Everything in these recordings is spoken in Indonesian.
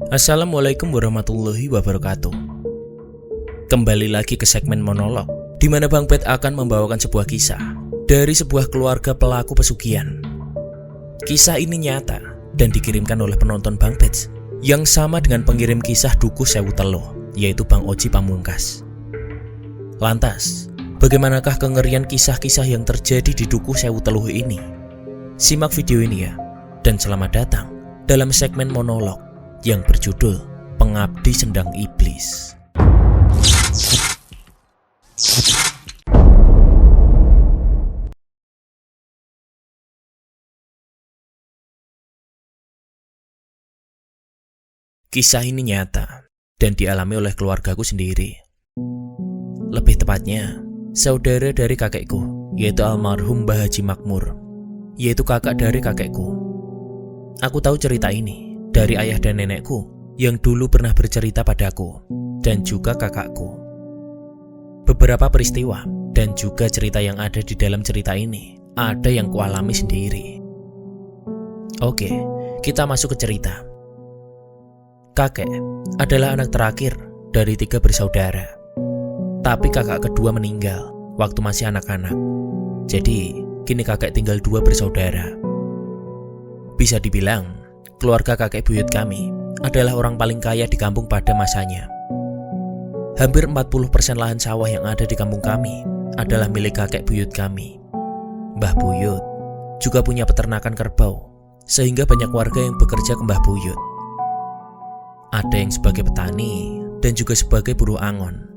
Assalamualaikum warahmatullahi wabarakatuh. Kembali lagi ke segmen monolog, di mana Bang Pet akan membawakan sebuah kisah dari sebuah keluarga pelaku pesugihan. Kisah ini nyata dan dikirimkan oleh penonton Bang Pet yang sama dengan pengirim kisah Dukuh Sewu Teluh, yaitu Bang Oji Pamungkas. Lantas, bagaimanakah kengerian kisah-kisah yang terjadi di Dukuh Sewu Teluh ini? Simak video ini ya, dan selamat datang dalam segmen monolog yang berjudul Pengabdi Sendang Iblis. Kisah ini nyata dan dialami oleh keluargaku sendiri. Lebih tepatnya, saudara dari kakekku, yaitu almarhum Mbah Haji Makmur, yaitu kakak dari kakekku. Aku tahu cerita ini dari ayah dan nenekku yang dulu pernah bercerita padaku dan juga kakakku. Beberapa peristiwa dan juga cerita yang ada di dalam cerita ini ada yang kualami sendiri. Oke, kita masuk ke cerita. Kakek adalah anak terakhir dari 3 bersaudara. Tapi kakak kedua meninggal waktu masih anak-anak. Jadi, kini kakek tinggal 2 bersaudara. Bisa dibilang, keluarga kakek buyut kami adalah orang paling kaya di kampung pada masanya. Hampir 40% lahan sawah yang ada di kampung kami adalah milik kakek buyut kami. Mbah Buyut juga punya peternakan kerbau, sehingga banyak warga yang bekerja ke Mbah Buyut. Ada yang sebagai petani dan juga sebagai buruh angon.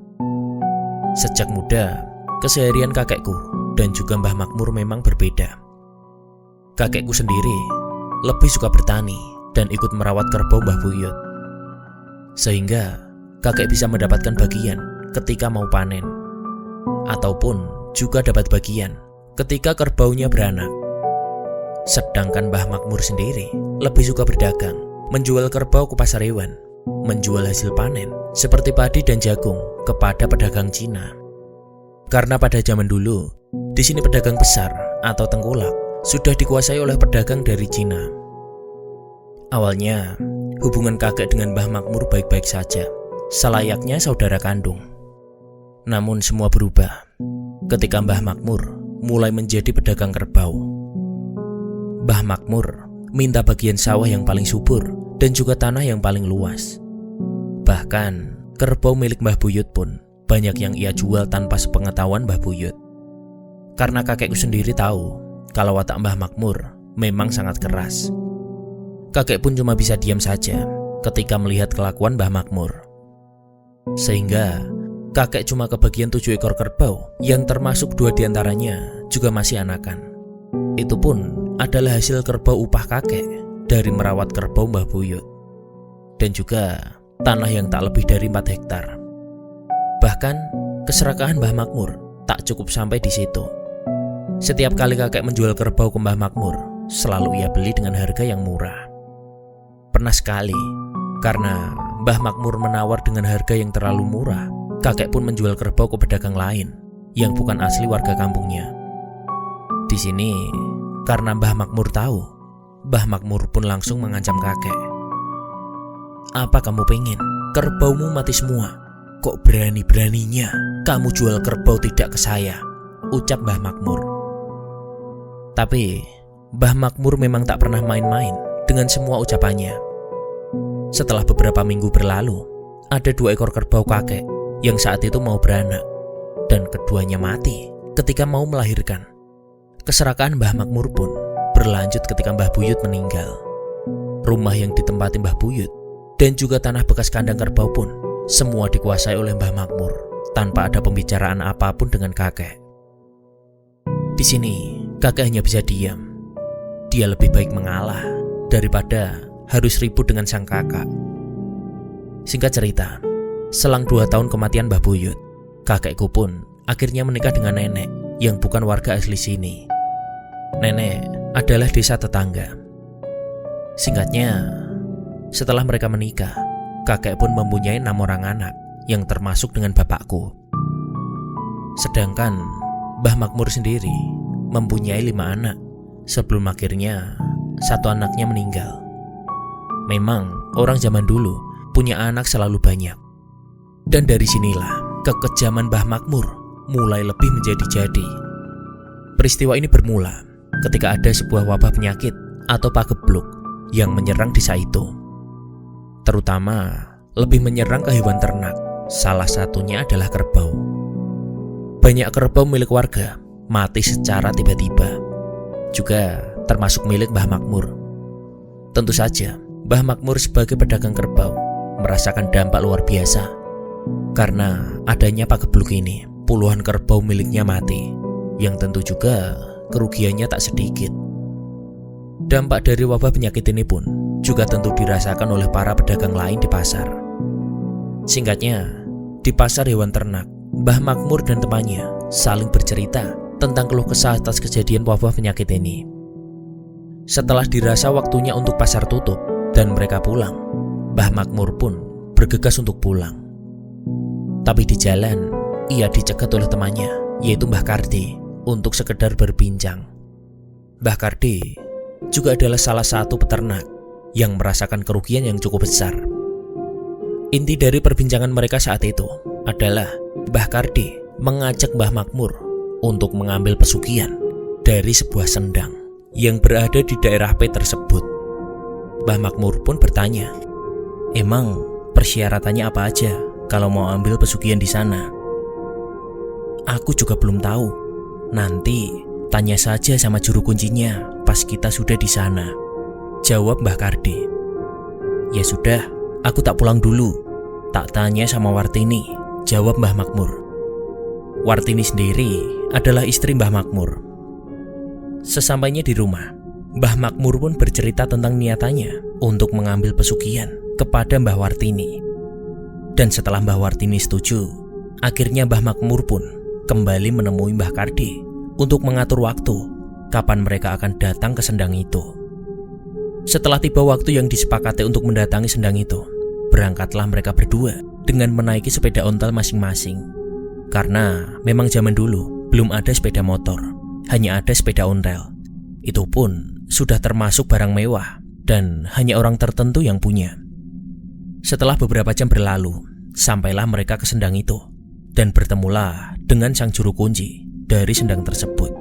Sejak muda, keseharian kakekku dan juga Mbah Makmur memang berbeda. Kakekku sendiri lebih suka bertani dan ikut merawat kerbau Mbah Buyut, sehingga kakek bisa mendapatkan bagian ketika mau panen, ataupun juga dapat bagian ketika kerbaunya beranak. Sedangkan Mbah Makmur sendiri lebih suka berdagang, menjual kerbau ke pasar hewan, menjual hasil panen seperti padi dan jagung kepada pedagang Cina. Karena pada zaman dulu, di sini pedagang besar atau tengkulak sudah dikuasai oleh pedagang dari Cina. Awalnya, hubungan kakek dengan Mbah Makmur baik-baik saja, selayaknya saudara kandung. Namun semua berubah ketika Mbah Makmur mulai menjadi pedagang kerbau. Mbah Makmur minta bagian sawah yang paling subur dan juga tanah yang paling luas. Bahkan, kerbau milik Mbah Buyut pun banyak yang ia jual tanpa sepengetahuan Mbah Buyut. Karena kakekku sendiri tahu kalau watak Mbah Makmur memang sangat keras. Kakek pun cuma bisa diam saja ketika melihat kelakuan Mbah Makmur. Sehingga kakek cuma kebagian 7 ekor kerbau yang termasuk 2 diantaranya juga masih anakan. Itu pun adalah hasil kerbau upah kakek dari merawat kerbau Mbah Buyut. Dan juga tanah yang tak lebih dari 4 hektar. Bahkan, keserakahan Mbah Makmur tak cukup sampai di situ. Setiap kali kakek menjual kerbau ke Mbah Makmur, selalu ia beli dengan harga yang murah. Pernah sekali, karena Mbah Makmur menawar dengan harga yang terlalu murah, kakek pun menjual kerbau ke pedagang lain yang bukan asli warga kampungnya. Di sini, karena Mbah Makmur tahu, Mbah Makmur pun langsung mengancam kakek. "Apa kamu pengen? Kerbaumu mati semua. Kok berani-beraninya kamu jual kerbau tidak ke saya?" ucap Mbah Makmur. Tapi Mbah Makmur memang tak pernah main-main dengan semua ucapannya. Setelah beberapa minggu berlalu, ada 2 ekor kerbau kakek yang saat itu mau beranak, dan keduanya mati ketika mau melahirkan. Keserakaan Mbah Makmur pun berlanjut ketika Mbah Buyut meninggal. Rumah yang ditempati Mbah Buyut dan juga tanah bekas kandang kerbau pun semua dikuasai oleh Mbah Makmur tanpa ada pembicaraan apapun dengan kakek. Di sini, kakek hanya bisa diam. Dia lebih baik mengalah daripada harus ribut dengan sang kakak. Singkat cerita, selang 2 tahun kematian Mbah Buyut, kakekku pun akhirnya menikah dengan nenek yang bukan warga asli sini. Nenek adalah desa tetangga. Singkatnya, setelah mereka menikah, kakek pun mempunyai 6 orang anak yang termasuk dengan bapakku. Sedangkan Mbah Makmur sendiri mempunyai 5 anak sebelum akhirnya 1 anaknya meninggal. Memang orang zaman dulu punya anak selalu banyak. Dan dari sinilah kekejaman Mbah Makmur mulai lebih menjadi-jadi. Peristiwa ini bermula ketika ada sebuah wabah penyakit atau pagebluk yang menyerang desa itu. Terutama lebih menyerang ke hewan ternak, salah satunya adalah kerbau. Banyak kerbau milik warga mati secara tiba-tiba, juga termasuk milik Mbah Makmur. Tentu saja Mbah Makmur sebagai pedagang kerbau merasakan dampak luar biasa. Karena adanya pagebluk ini, puluhan kerbau miliknya mati, yang tentu juga kerugiannya tak sedikit. Dampak dari wabah penyakit ini pun juga tentu dirasakan oleh para pedagang lain di pasar. Singkatnya, di pasar hewan ternak, Mbah Makmur dan temannya saling bercerita tentang keluh kesah atas kejadian wabah penyakit ini. Setelah dirasa waktunya untuk pasar tutup dan mereka pulang, Mbah Makmur pun bergegas untuk pulang. Tapi di jalan, ia dicegat oleh temannya, yaitu Mbah Kardi, untuk sekedar berbincang. Mbah Kardi juga adalah salah satu peternak yang merasakan kerugian yang cukup besar. Inti dari perbincangan mereka saat itu adalah Mbah Kardi mengajak Mbah Makmur untuk mengambil pesugihan dari sebuah sendang yang berada di daerah P tersebut. Mbah Makmur pun bertanya, "Emang persyaratannya apa aja kalau mau ambil pesugihan di sana?" "Aku juga belum tahu. Nanti tanya saja sama juru kuncinya pas kita sudah di sana," jawab Mbah Kardi. "Ya sudah, aku tak pulang dulu. Tak tanya sama Wartini," jawab Mbah Makmur. Wartini sendiri adalah istri Mbah Makmur. Sesampainya di rumah, Mbah Makmur pun bercerita tentang niatannya untuk mengambil pesugihan kepada Mbah Wartini. Dan setelah Mbah Wartini setuju, akhirnya Mbah Makmur pun kembali menemui Mbah Kardi untuk mengatur waktu kapan mereka akan datang ke sendang itu. Setelah tiba waktu yang disepakati untuk mendatangi sendang itu, berangkatlah mereka berdua dengan menaiki sepeda ontel masing-masing. Karena memang zaman dulu belum ada sepeda motor, hanya ada sepeda ontel. Itu pun sudah termasuk barang mewah dan hanya orang tertentu yang punya. Setelah beberapa jam berlalu, sampailah mereka ke sendang itu dan bertemulah dengan sang juru kunci dari sendang tersebut.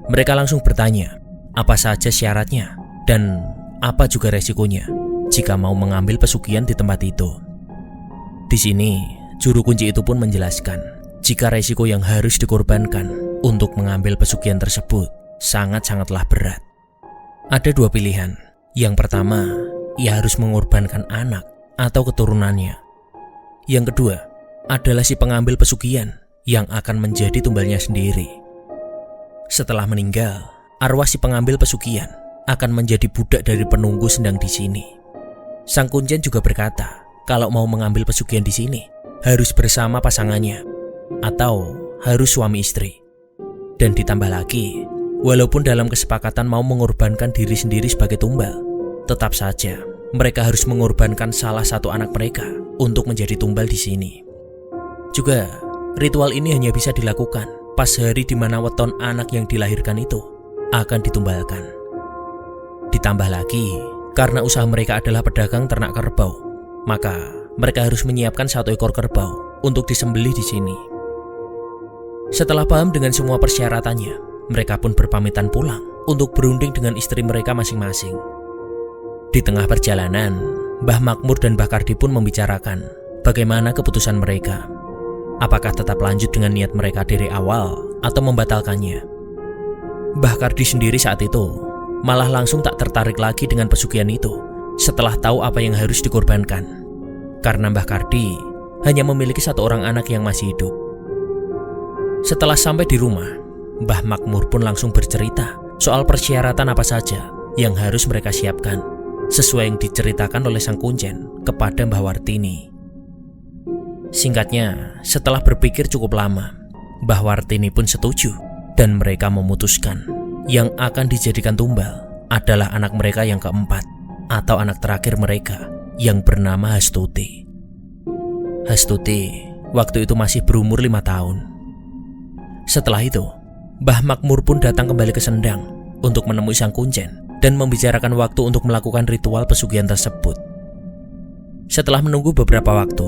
Mereka langsung bertanya apa saja syaratnya dan apa juga resikonya jika mau mengambil pesugihan di tempat itu. Di sini, juru kunci itu pun menjelaskan jika resiko yang harus dikorbankan untuk mengambil pesugihan tersebut sangat-sangatlah berat. Ada dua pilihan. Yang pertama, ia harus mengorbankan anak atau keturunannya. Yang kedua adalah si pengambil pesugihan yang akan menjadi tumbalnya sendiri. Setelah meninggal, arwah si pengambil pesugihan akan menjadi budak dari penunggu sendang di sini. Sang kuncen juga berkata, kalau mau mengambil pesugihan di sini harus bersama pasangannya atau harus suami istri. Dan ditambah lagi, walaupun dalam kesepakatan mau mengorbankan diri sendiri sebagai tumbal, tetap saja mereka harus mengorbankan salah satu anak mereka untuk menjadi tumbal di sini. Juga, ritual ini hanya bisa dilakukan pas hari di mana weton anak yang dilahirkan itu akan ditumbalkan. Ditambah lagi, karena usaha mereka adalah pedagang ternak kerbau, maka mereka harus menyiapkan 1 ekor kerbau untuk disembelih di sini. Setelah paham dengan semua persyaratannya, mereka pun berpamitan pulang untuk berunding dengan istri mereka masing-masing. Di tengah perjalanan, Mbah Makmur dan Mbah Kardi pun membicarakan bagaimana keputusan mereka. Apakah tetap lanjut dengan niat mereka dari awal atau membatalkannya? Mbah Kardi sendiri saat itu malah langsung tak tertarik lagi dengan pesugihan itu setelah tahu apa yang harus dikorbankan. Karena Mbah Kardi hanya memiliki 1 orang anak yang masih hidup. Setelah sampai di rumah, Mbah Makmur pun langsung bercerita soal persyaratan apa saja yang harus mereka siapkan, sesuai yang diceritakan oleh sang kuncen kepada Mbah Wartini. Singkatnya, setelah berpikir cukup lama, Mbah Wartini pun setuju dan mereka memutuskan yang akan dijadikan tumbal adalah anak mereka yang keempat atau anak terakhir mereka yang bernama Hastuti. Hastuti waktu itu masih berumur 5 tahun. Setelah itu, Mbah Makmur pun datang kembali ke sendang untuk menemui sang kuncen dan membicarakan waktu untuk melakukan ritual pesugihan tersebut. Setelah menunggu beberapa waktu,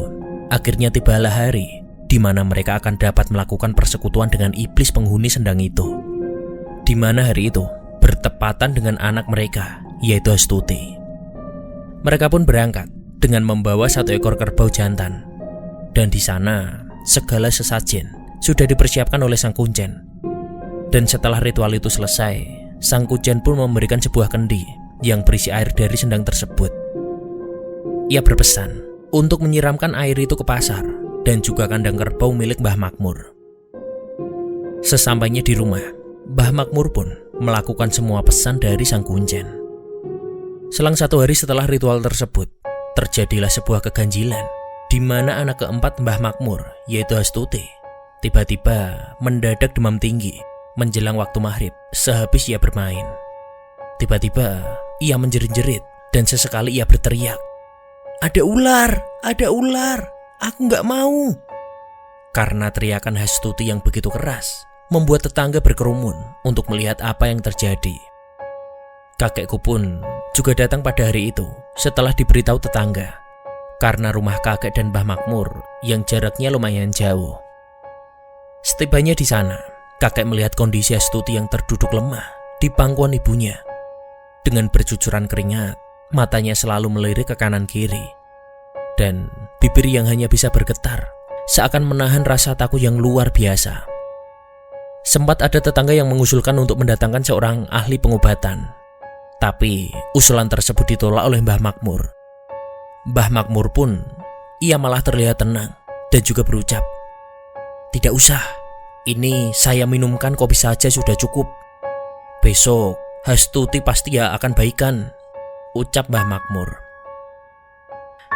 akhirnya tibalah hari di mana mereka akan dapat melakukan persekutuan dengan iblis penghuni sendang itu. Di mana hari itu bertepatan dengan anak mereka, yaitu Astuti. Mereka pun berangkat dengan membawa 1 ekor kerbau jantan. Dan di sana, segala sesajen sudah dipersiapkan oleh Sang Kuncen. Dan setelah ritual itu selesai, Sang Kuncen pun memberikan sebuah kendi yang berisi air dari sendang tersebut. Ia berpesan untuk menyiramkan air itu ke pasar dan juga kandang kerbau milik Mbah Makmur. Sesampainya di rumah, Mbah Makmur pun melakukan semua pesan dari Sang Kuncen. Selang 1 hari setelah ritual tersebut, terjadilah sebuah keganjilan di mana anak keempat Mbah Makmur, yaitu Astuti, tiba-tiba mendadak demam tinggi menjelang waktu maghrib sehabis ia bermain. Tiba-tiba ia menjerit-jerit dan sesekali ia berteriak, "Ada ular! Ada ular! Aku nggak mau!" Karena teriakan Astuti yang begitu keras membuat tetangga berkerumun untuk melihat apa yang terjadi. Kakekku pun juga datang pada hari itu setelah diberitahu tetangga, karena rumah kakek dan Mbah Makmur yang jaraknya lumayan jauh. Setibanya di sana, kakek melihat kondisi Astuti yang terduduk lemah di pangkuan ibunya. Dengan bercucuran keringat, matanya selalu melirik ke kanan kiri, dan bibir yang hanya bisa bergetar seakan menahan rasa takut yang luar biasa. Sempat ada tetangga yang mengusulkan untuk mendatangkan seorang ahli pengobatan, tapi usulan tersebut ditolak oleh Mbah Makmur. Mbah Makmur pun, ia malah terlihat tenang dan juga berucap, "Tidak usah, ini saya minumkan kopi saja sudah cukup. Besok Astuti pasti ya akan baikan," ucap Mbah Makmur.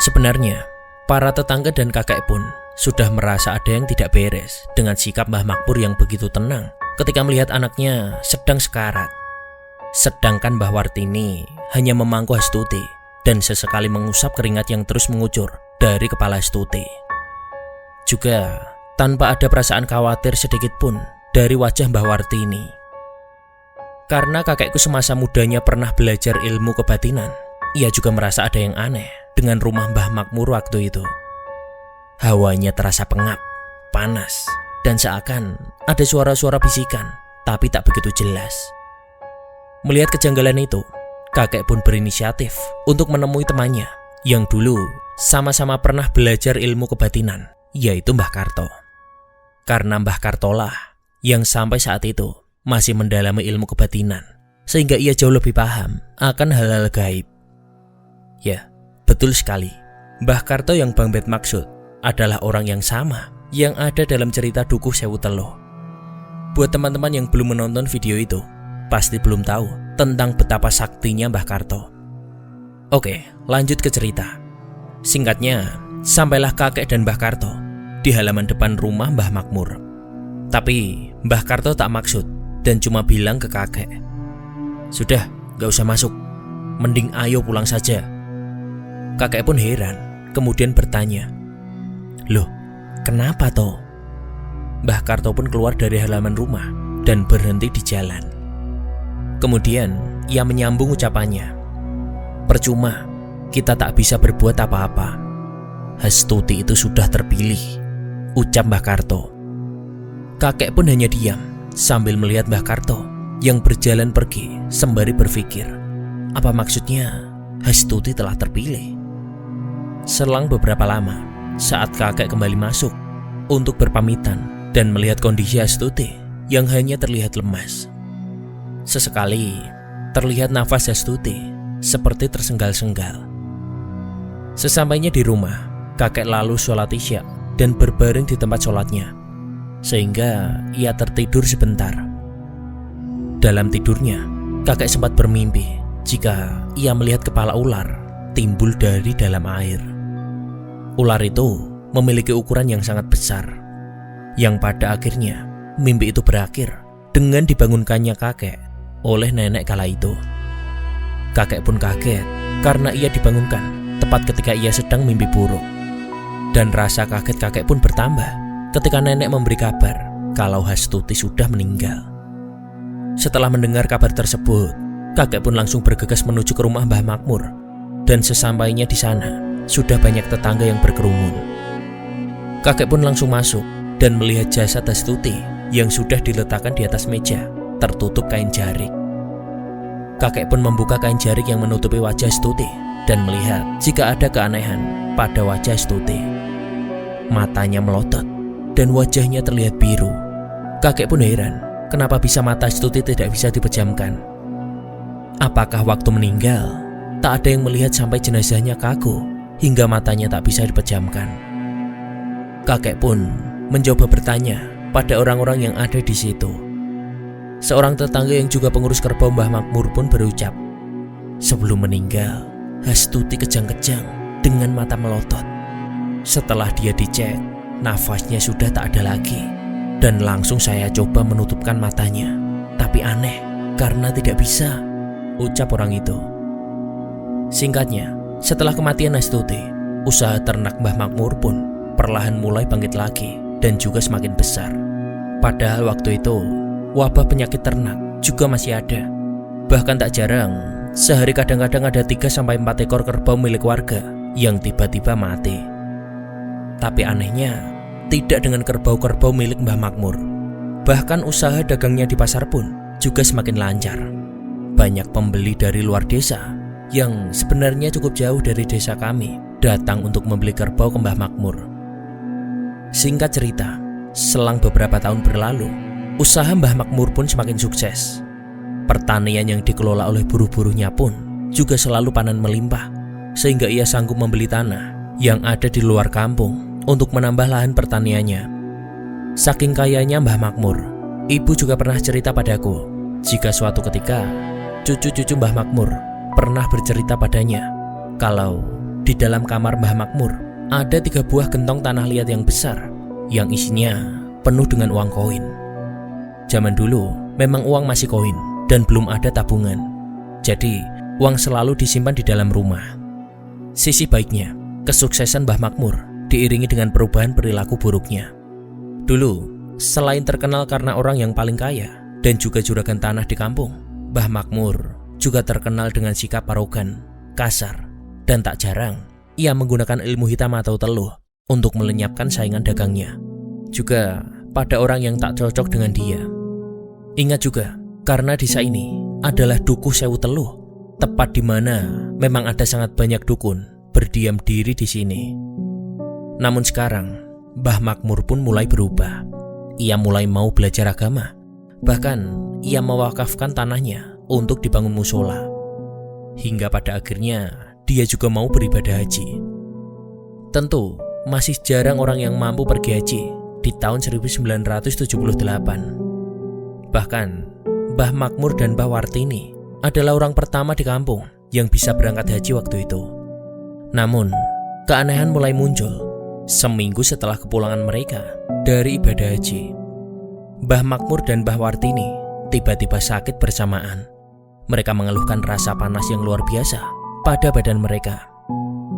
Sebenarnya, para tetangga dan kakek pun sudah merasa ada yang tidak beres dengan sikap Mbah Makmur yang begitu tenang ketika melihat anaknya sedang sekarat. Sedangkan Mbah Wartini hanya memangku Astuti dan sesekali mengusap keringat yang terus mengucur dari kepala Astuti. Juga tanpa ada perasaan khawatir sedikit pun dari wajah Mbah Wartini. Karena kakekku semasa mudanya pernah belajar ilmu kebatinan, ia juga merasa ada yang aneh dengan rumah Mbah Makmur waktu itu. Hawanya terasa pengap, panas, dan seakan ada suara-suara bisikan, tapi tak begitu jelas. Melihat kejanggalan itu, kakek pun berinisiatif untuk menemui temannya yang dulu sama-sama pernah belajar ilmu kebatinan, yaitu Mbah Karto. Karena Mbah Kartolah yang sampai saat itu masih mendalami ilmu kebatinan, sehingga ia jauh lebih paham akan hal-hal gaib. Ya, betul sekali, Mbah Karto yang Bang Bet maksud adalah orang yang sama yang ada dalam cerita Dukuh Sewu Teluh. Buat teman-teman yang belum menonton video itu, pasti belum tahu tentang betapa saktinya Mbah Karto. Oke, lanjut ke cerita. Singkatnya, sampailah kakek dan Mbah Karto di halaman depan rumah Mbah Makmur. Tapi Mbah Karto tak maksud dan cuma bilang ke kakek, "Sudah, gak usah masuk. Mending ayo pulang saja." Kakek pun heran, kemudian bertanya, "Loh, kenapa toh?" Mbah Karto pun keluar dari halaman rumah dan berhenti di jalan. Kemudian ia menyambung ucapannya, "Percuma, kita tak bisa berbuat apa-apa. Astuti itu sudah terpilih," ucap Mbah Karto. Kakek pun hanya diam sambil melihat Mbah Karto yang berjalan pergi sembari berpikir, apa maksudnya Astuti telah terpilih? Selang beberapa lama, saat kakek kembali masuk untuk berpamitan dan melihat kondisi Astuti yang hanya terlihat lemas, sesekali terlihat nafas Astuti seperti tersenggal-senggal. Sesampainya di rumah, kakek lalu sholat isya dan berbaring di tempat sholatnya, sehingga ia tertidur sebentar. Dalam tidurnya, kakek sempat bermimpi jika ia melihat kepala ular timbul dari dalam air. Ular itu memiliki ukuran yang sangat besar, yang pada akhirnya mimpi itu berakhir dengan dibangunkannya kakek oleh nenek kala itu. Kakek pun kaget karena ia dibangunkan tepat ketika ia sedang mimpi buruk. Dan rasa kaget kakek pun bertambah ketika nenek memberi kabar kalau Astuti sudah meninggal. Setelah mendengar kabar tersebut, kakek pun langsung bergegas menuju ke rumah Mbah Makmur. Dan sesampainya di sana, sudah banyak tetangga yang berkerumun. Kakek pun langsung masuk dan melihat jasad Astuti yang sudah diletakkan di atas meja, tertutup kain jarik. Kakek pun membuka kain jarik yang menutupi wajah Astuti dan melihat jika ada keanehan pada wajah Astuti. Matanya melotot dan wajahnya terlihat biru. Kakek pun heran, kenapa bisa mata Astuti tidak bisa dipejamkan. Apakah waktu meninggal, tak ada yang melihat sampai jenazahnya kaku hingga matanya tak bisa dipejamkan. Kakek pun mencoba bertanya pada orang-orang yang ada di situ. Seorang tetangga yang juga pengurus kerbau Mbah Makmur pun berucap, sebelum meninggal, Astuti kejang-kejang dengan mata melotot. Setelah dia dicek, nafasnya sudah tak ada lagi. Dan langsung saya coba menutupkan matanya. Tapi aneh, karena tidak bisa, ucap orang itu. Singkatnya, setelah kematian Astuti, usaha ternak Mbah Makmur pun perlahan mulai bangkit lagi dan juga semakin besar. Padahal waktu itu, wabah penyakit ternak juga masih ada. Bahkan tak jarang, sehari kadang-kadang ada 3-4 ekor kerbau milik warga yang tiba-tiba mati. Tapi anehnya, tidak dengan kerbau-kerbau milik Mbah Makmur. Bahkan usaha dagangnya di pasar pun juga semakin lancar. Banyak pembeli dari luar desa yang sebenarnya cukup jauh dari desa kami datang untuk membeli kerbau ke Mbah Makmur. Singkat cerita, selang beberapa tahun berlalu, usaha Mbah Makmur pun semakin sukses. Pertanian yang dikelola oleh buruh-buruhnya pun juga selalu panen melimpah, sehingga ia sanggup membeli tanah yang ada di luar kampung untuk menambah lahan pertaniannya. Saking kayanya Mbah Makmur, ibu juga pernah cerita padaku jika suatu ketika cucu-cucu Mbah Makmur pernah bercerita padanya kalau di dalam kamar Mbah Makmur ada 3 buah gentong tanah liat yang besar yang isinya penuh dengan uang koin. Zaman dulu memang uang masih koin dan belum ada tabungan. Jadi uang selalu disimpan di dalam rumah. Sisi baiknya, kesuksesan Mbah Makmur diiringi dengan perubahan perilaku buruknya. Dulu, selain terkenal karena orang yang paling kaya dan juga juragan tanah di kampung, Mbah Makmur juga terkenal dengan sikap arogan, kasar, dan tak jarang ia menggunakan ilmu hitam atau teluh untuk melenyapkan saingan dagangnya. Juga pada orang yang tak cocok dengan dia. Ingat juga, karena desa ini adalah Dukuh Sewu Teluh, tepat di mana memang ada sangat banyak dukun berdiam diri di sini. Namun sekarang, Mbah Makmur pun mulai berubah. Ia mulai mau belajar agama. Bahkan, ia mewakafkan tanahnya untuk dibangun musola. Hingga pada akhirnya, dia juga mau beribadah haji. Tentu, masih jarang orang yang mampu pergi haji di tahun 1978. Bahkan, Mbah Makmur dan Mbah Wartini adalah orang pertama di kampung yang bisa berangkat haji waktu itu. Namun, keanehan mulai muncul seminggu setelah kepulangan mereka dari ibadah haji. Mbah Makmur dan Mbah Wartini tiba-tiba sakit bersamaan. Mereka mengeluhkan rasa panas yang luar biasa pada badan mereka.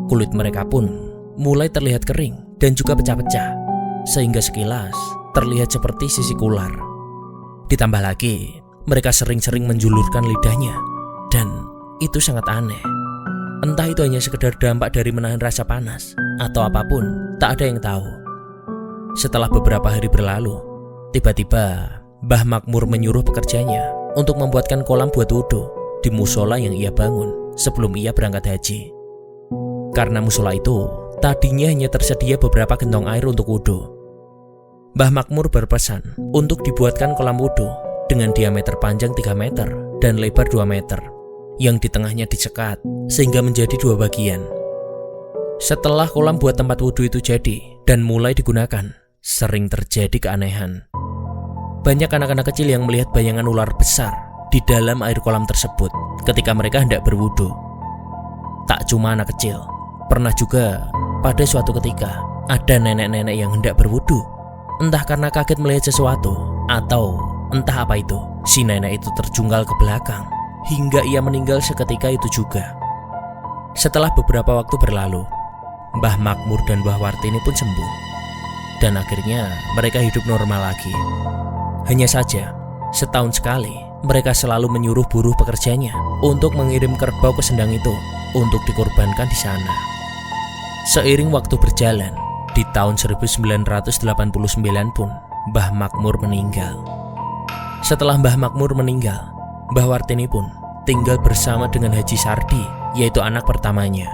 Kulit mereka pun mulai terlihat kering dan juga pecah-pecah, sehingga sekilas terlihat seperti sisik ular. Ditambah lagi, mereka sering-sering menjulurkan lidahnya, dan itu sangat aneh. Entah itu hanya sekedar dampak dari menahan rasa panas atau apapun, tak ada yang tahu. Setelah beberapa hari berlalu, tiba-tiba Mbah Makmur menyuruh pekerjanya untuk membuatkan kolam buat wudhu di musola yang ia bangun sebelum ia berangkat haji. Karena musola itu tadinya hanya tersedia beberapa gentong air untuk wudhu. Mbah Makmur berpesan untuk dibuatkan kolam wudhu dengan diameter panjang 3 meter dan lebar 2 meter, yang di tengahnya disekat sehingga menjadi 2 bagian. Setelah kolam buat tempat wudhu itu jadi dan mulai digunakan, sering terjadi keanehan. Banyak anak-anak kecil yang melihat bayangan ular besar di dalam air kolam tersebut ketika mereka hendak berwudhu. Tak cuma anak kecil, pernah juga pada suatu ketika ada nenek-nenek yang hendak berwudhu. Entah karena kaget melihat sesuatu atau entah apa itu, si nenek itu terjungkal ke belakang hingga ia meninggal seketika itu juga. Setelah beberapa waktu berlalu, Mbah Makmur dan Mbah Wartini pun sembuh. Dan akhirnya mereka hidup normal lagi. Hanya saja, setahun sekali mereka selalu menyuruh buruh pekerjanya untuk mengirim kerbau ke sendang itu untuk dikorbankan di sana. Seiring waktu berjalan, di tahun 1989 pun Mbah Makmur meninggal. Setelah Mbah Makmur meninggal, Mbah Wartini pun tinggal bersama dengan Haji Sardi, yaitu anak pertamanya.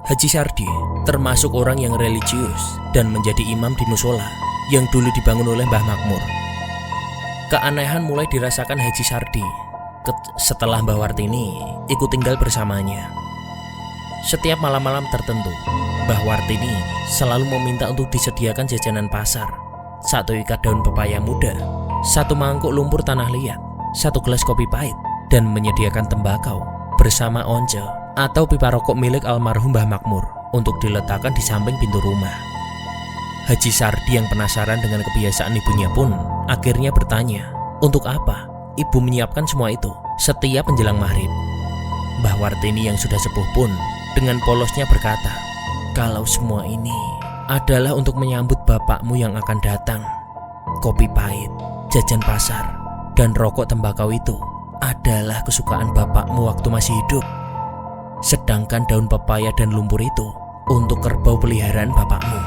Haji Sardi termasuk orang yang religius dan menjadi imam di musola yang dulu dibangun oleh Mbah Makmur. Keanehan mulai dirasakan Haji Sardi setelah Mbah Wartini ikut tinggal bersamanya. Setiap malam-malam tertentu, Mbah Wartini selalu meminta untuk disediakan jajanan pasar, 1 ikat daun pepaya muda, 1 mangkuk lumpur tanah liat, 1 gelas kopi pahit, dan menyediakan tembakau bersama once atau pipa rokok milik almarhum Mbah Makmur untuk diletakkan di samping pintu rumah. Haji Sardi yang penasaran dengan kebiasaan ibunya pun akhirnya bertanya, untuk apa ibu menyiapkan semua itu setiap menjelang maghrib? Mbah Wartini yang sudah sepuh pun dengan polosnya berkata, kalau semua ini adalah untuk menyambut bapakmu yang akan datang. Kopi pahit, jajan pasar, dan rokok tembakau itu adalah kesukaan bapakmu waktu masih hidup. Sedangkan daun pepaya dan lumpur itu untuk kerbau peliharaan bapakmu.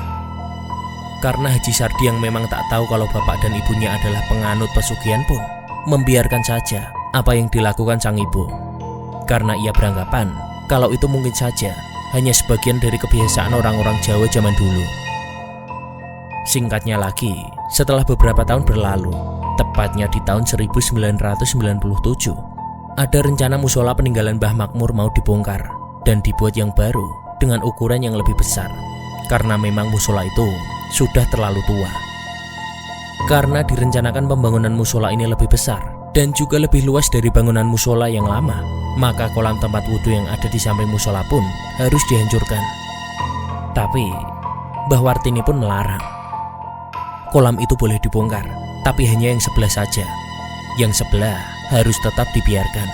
Karena Haji Sardi yang memang tak tahu kalau bapak dan ibunya adalah penganut pesugihan pun membiarkan saja apa yang dilakukan sang ibu. Karena ia beranggapan kalau itu mungkin saja hanya sebagian dari kebiasaan orang-orang Jawa zaman dulu. Singkatnya lagi, setelah beberapa tahun berlalu, tepatnya di tahun 1997, ada rencana musola peninggalan Mbah Makmur mau dibongkar dan dibuat yang baru dengan ukuran yang lebih besar. Karena memang musola itu sudah terlalu tua. Karena direncanakan pembangunan musola ini lebih besar dan juga lebih luas dari bangunan musola yang lama, maka kolam tempat wudhu yang ada di samping musola pun harus dihancurkan. Tapi Mbah Wartini pun melarang. Kolam itu boleh dibongkar, tapi hanya yang sebelah saja. Yang sebelah harus tetap dibiarkan,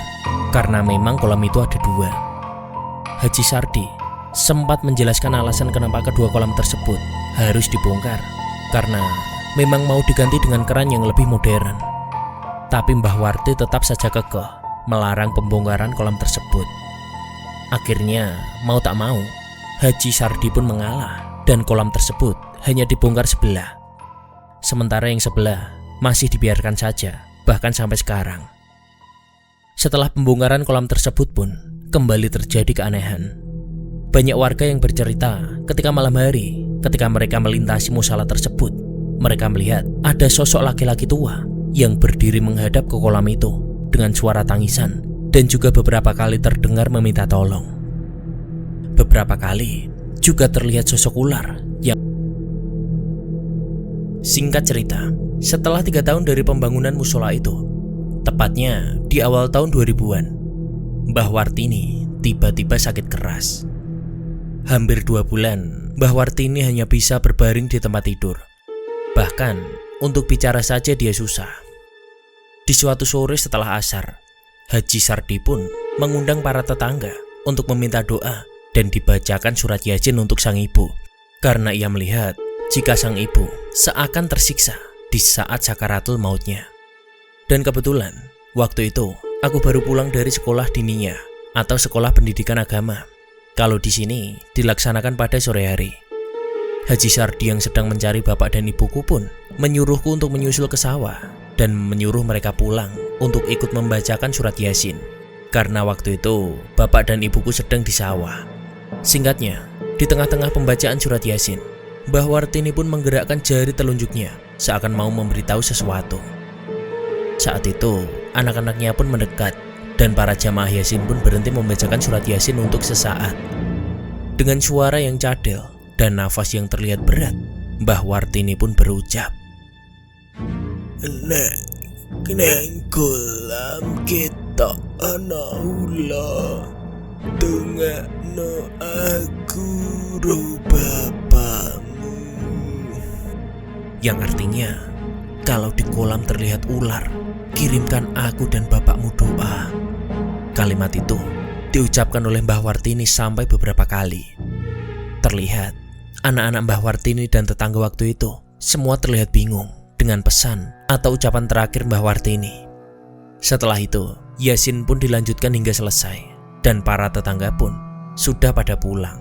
karena memang kolam itu ada 2. Haji Sardi sempat menjelaskan alasan kenapa kedua kolam tersebut harus dibongkar, karena memang mau diganti dengan keran yang lebih modern. Tapi Mbah Warti tetap saja kekeh melarang pembongkaran kolam tersebut. Akhirnya mau tak mau, Haji Sardi pun mengalah dan kolam tersebut hanya dibongkar sebelah. Sementara yang sebelah masih dibiarkan saja, bahkan sampai sekarang. Setelah pembongkaran kolam tersebut pun kembali terjadi keanehan. Banyak warga yang bercerita ketika malam hari, ketika mereka melintasi musala tersebut, mereka melihat ada sosok laki-laki tua yang berdiri menghadap ke kolam itu dengan suara tangisan dan juga beberapa kali terdengar meminta tolong. Beberapa kali juga terlihat sosok ular yang... Singkat cerita, setelah 3 tahun dari pembangunan musola itu, tepatnya di awal tahun 2000-an, Mbah Wartini tiba-tiba sakit keras. Hampir 2 bulan, Mbah Wartini hanya bisa berbaring di tempat tidur. Bahkan, untuk bicara saja dia susah. Di suatu sore setelah asar, Haji Sardi pun mengundang para tetangga untuk meminta doa dan dibacakan surat Yasin untuk sang ibu. Karena ia melihat jika sang ibu seakan tersiksa di saat sakaratul mautnya. Dan kebetulan, waktu itu aku baru pulang dari sekolah diniya atau sekolah pendidikan agama. Kalau di sini dilaksanakan pada sore hari. Haji Sardi yang sedang mencari bapak dan ibuku pun menyuruhku untuk menyusul ke sawah dan menyuruh mereka pulang untuk ikut membacakan surat Yasin. Karena waktu itu bapak dan ibuku sedang di sawah. Singkatnya, di tengah-tengah pembacaan surat Yasin, Mbah Wartini pun menggerakkan jari telunjuknya seakan mau memberitahu sesuatu. Saat itu, anak-anaknya pun mendekat dan para jamaah Yasin pun berhenti membacakan surat Yasin untuk sesaat. Dengan suara yang cadel dan nafas yang terlihat berat, Mbah Wartini pun berucap, "Nek, neng kolam kita ana ula, dongakno aku ro bapakmu." Yang artinya, kalau di kolam terlihat ular, kirimkan aku dan bapakmu doa. Kalimat itu diucapkan oleh Mbah Wartini sampai beberapa kali. Terlihat anak-anak Mbah Wartini dan tetangga waktu itu semua terlihat bingung dengan pesan atau ucapan terakhir Mbah Wartini. Setelah itu, Yasin pun dilanjutkan hingga selesai, dan para tetangga pun sudah pada pulang.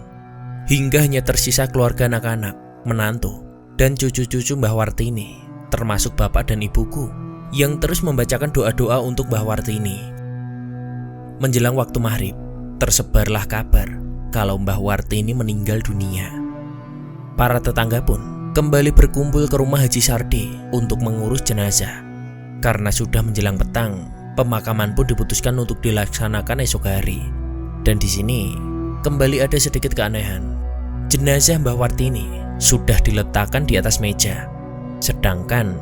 Hingga hanya tersisa keluarga anak-anak, menantu, dan cucu-cucu Mbah Wartini, termasuk bapak dan ibuku, yang terus membacakan doa-doa untuk Mbah Wartini. Menjelang waktu maghrib, tersebarlah kabar kalau Mbah Wartini meninggal dunia. Para tetangga pun kembali berkumpul ke rumah Haji Sardi untuk mengurus jenazah. Karena sudah menjelang petang, pemakaman pun diputuskan untuk dilaksanakan esok hari. Dan di sini kembali ada sedikit keanehan. Jenazah Mbah Wartini sudah diletakkan di atas meja, sedangkan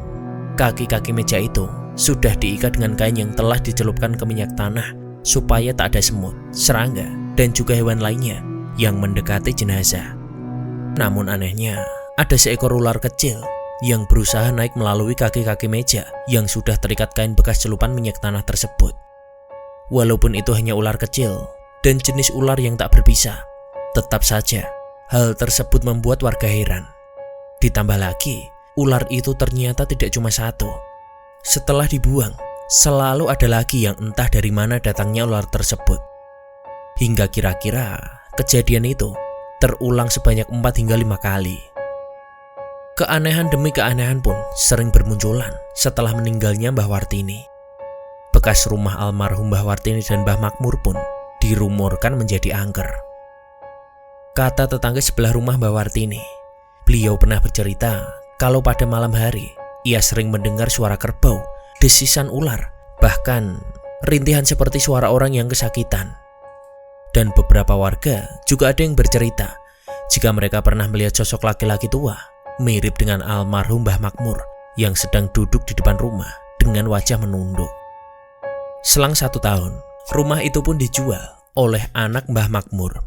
kaki-kaki meja itu sudah diikat dengan kain yang telah dicelupkan ke minyak tanah supaya tak ada semut, serangga, dan juga hewan lainnya yang mendekati jenazah. Namun anehnya, ada seekor ular kecil yang berusaha naik melalui kaki-kaki meja yang sudah terikat kain bekas celupan minyak tanah tersebut. Walaupun itu hanya ular kecil dan jenis ular yang tak berbisa, tetap saja hal tersebut membuat warga heran. Ditambah lagi, ular itu ternyata tidak cuma satu. Setelah dibuang, selalu ada lagi yang entah dari mana datangnya ular tersebut. Hingga kira-kira kejadian itu terulang sebanyak 4 hingga 5 kali. Keanehan demi keanehan pun sering bermunculan setelah meninggalnya Mbah Wartini. Bekas rumah almarhum Mbah Wartini dan Mbah Makmur pun dirumorkan menjadi angker. Kata tetangga sebelah rumah Mbah Wartini, beliau pernah bercerita kalau pada malam hari ia sering mendengar suara kerbau, desisan ular, bahkan rintihan seperti suara orang yang kesakitan. Dan beberapa warga juga ada yang bercerita jika mereka pernah melihat sosok laki-laki tua mirip dengan almarhum Mbah Makmur yang sedang duduk di depan rumah dengan wajah menunduk. Selang 1 tahun, rumah itu pun dijual oleh anak Mbah Makmur.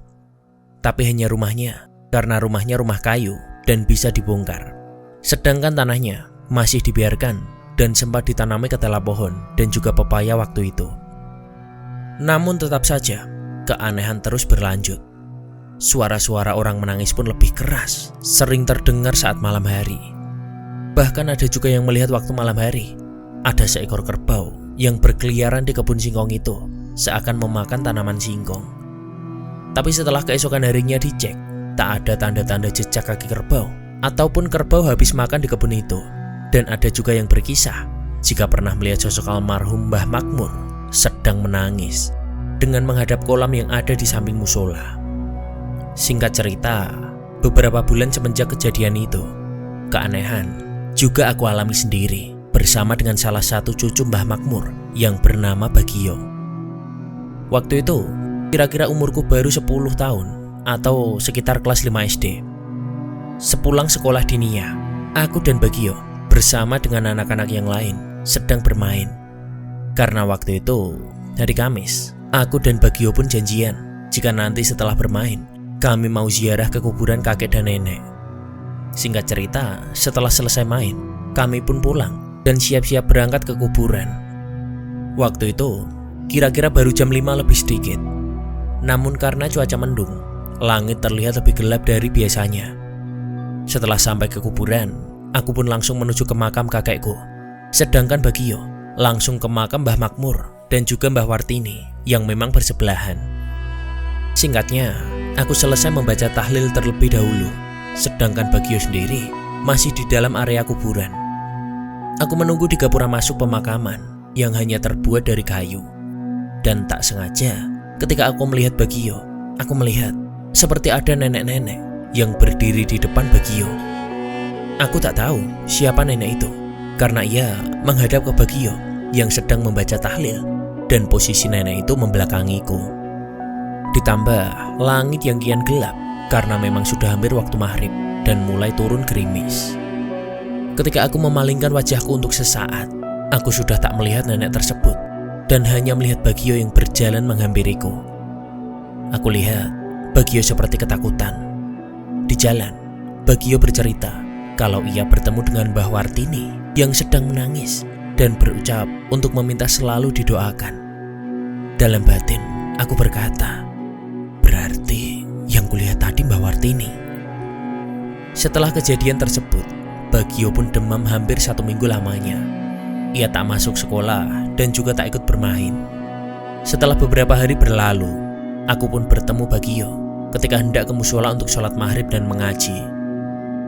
Tapi hanya rumahnya, karena rumahnya rumah kayu dan bisa dibongkar. Sedangkan tanahnya masih dibiarkan dan sempat ditanami ketela pohon dan juga pepaya waktu itu. Namun tetap saja, keanehan terus berlanjut. Suara-suara orang menangis pun lebih keras, sering terdengar saat malam hari. Bahkan ada juga yang melihat waktu malam hari, ada seekor kerbau yang berkeliaran di kebun singkong itu, seakan memakan tanaman singkong. Tapi setelah keesokan harinya dicek, tak ada tanda-tanda jejak kaki kerbau, ataupun kerbau habis makan di kebun itu. Dan ada juga yang berkisah jika pernah melihat sosok almarhum Mbah Makmur sedang menangis dengan menghadap kolam yang ada di samping musola. Singkat cerita, beberapa bulan semenjak kejadian itu, keanehan juga aku alami sendiri bersama dengan salah satu cucu Mbah Makmur yang bernama Bagio. Waktu itu, kira-kira umurku baru 10 tahun atau sekitar kelas 5 SD. Sepulang sekolah dinia, aku dan Bagio bersama dengan anak-anak yang lain sedang bermain. Karena waktu itu hari Kamis, aku dan Bagio pun janjian jika nanti setelah bermain kami mau ziarah ke kuburan kakek dan nenek. Singkat cerita, setelah selesai main, kami pun pulang dan siap-siap berangkat ke kuburan. Waktu itu kira-kira baru jam 5 lebih sedikit. Namun karena cuaca mendung, langit terlihat lebih gelap dari biasanya. Setelah sampai ke kuburan, aku pun langsung menuju ke makam kakekku. Sedangkan Bagio langsung ke makam Mbah Makmur dan juga Mbah Wartini yang memang bersebelahan. Singkatnya, aku selesai membaca tahlil terlebih dahulu, sedangkan Bagio sendiri masih di dalam area kuburan. Aku menunggu di gapura masuk pemakaman yang hanya terbuat dari kayu. Dan tak sengaja, ketika aku melihat Bagio, aku melihat seperti ada nenek-nenek yang berdiri di depan Bagio. Aku tak tahu siapa nenek itu, karena ia menghadap ke Bagio yang sedang membaca tahlil, dan posisi nenek itu membelakangiku. Ditambah langit yang kian gelap karena memang sudah hampir waktu maghrib dan mulai turun gerimis. Ketika aku memalingkan wajahku untuk sesaat, aku sudah tak melihat nenek tersebut dan hanya melihat Bagio yang berjalan menghampiriku. Aku lihat Bagio seperti ketakutan. Di jalan, Bagio bercerita kalau ia bertemu dengan Mbah Wartini yang sedang menangis dan berucap untuk meminta selalu didoakan. Dalam batin, aku berkata, berarti yang kulihat tadi Mbah Wartini. Setelah kejadian tersebut, Bagio pun demam hampir 1 minggu lamanya. Ia tak masuk sekolah dan juga tak ikut bermain. Setelah beberapa hari berlalu, aku pun bertemu Bagio ketika hendak ke musola untuk sholat maghrib dan mengaji.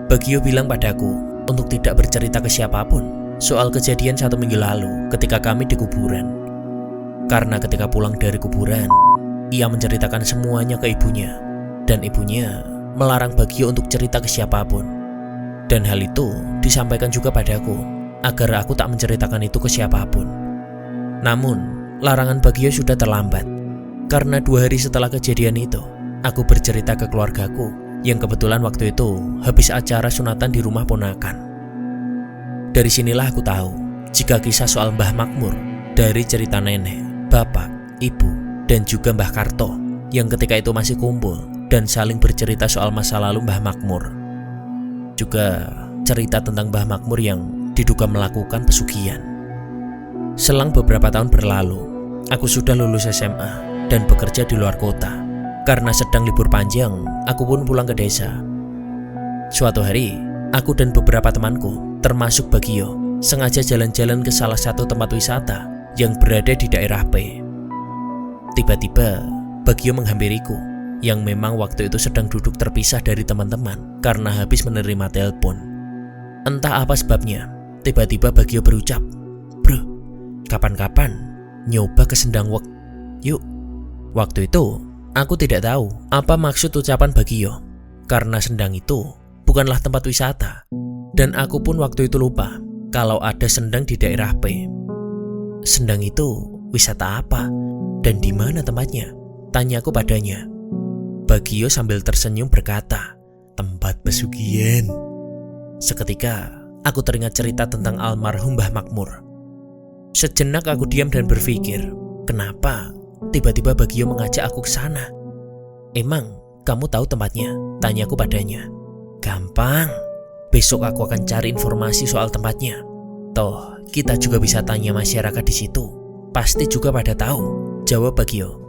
Bagio bilang padaku untuk tidak bercerita ke siapapun soal kejadian 1 minggu lalu ketika kami di kuburan. Karena ketika pulang dari kuburan, ia menceritakan semuanya ke ibunya, dan ibunya melarang Bagio untuk cerita ke siapapun. Dan hal itu disampaikan juga padaku agar aku tak menceritakan itu ke siapapun. Namun, larangan Bagio sudah terlambat. Karena 2 hari setelah kejadian itu, aku bercerita ke keluargaku yang kebetulan waktu itu habis acara sunatan di rumah ponakan. Dari sinilah aku tahu jika kisah soal Mbah Makmur dari cerita nenek, bapak, ibu, dan juga Mbah Karto yang ketika itu masih kumpul dan saling bercerita soal masa lalu Mbah Makmur. Juga cerita tentang Mbah Makmur yang diduga melakukan pesugihan. Selang beberapa tahun berlalu, aku sudah lulus SMA dan bekerja di luar kota. Karena sedang libur panjang, aku pun pulang ke desa. Suatu hari, aku dan beberapa temanku, termasuk Bagio, sengaja jalan-jalan ke salah satu tempat wisata yang berada di daerah P. Tiba-tiba, Bagio menghampiriku, yang memang waktu itu sedang duduk terpisah dari teman-teman karena habis menerima telepon. Entah apa sebabnya, tiba-tiba Bagio berucap, "Bro, kapan-kapan nyoba ke Sendang Wek, yuk." Waktu itu, aku tidak tahu apa maksud ucapan Bagio, karena Sendang itu bukanlah tempat wisata, dan aku pun waktu itu lupa kalau ada Sendang di daerah P. Sendang itu wisata apa dan di mana tempatnya? Tanyaku padanya. Bagio sambil tersenyum berkata, "Tempat pesugihan." Seketika, aku teringat cerita tentang almarhum Mbah Makmur. Sejenak aku diam dan berpikir, kenapa tiba-tiba Bagio mengajak aku ke sana? "Emang kamu tahu tempatnya?" Tanyaku padanya. "Gampang, besok aku akan cari informasi soal tempatnya. Toh, kita juga bisa tanya masyarakat di situ. Pasti juga pada tahu," jawab Bagio.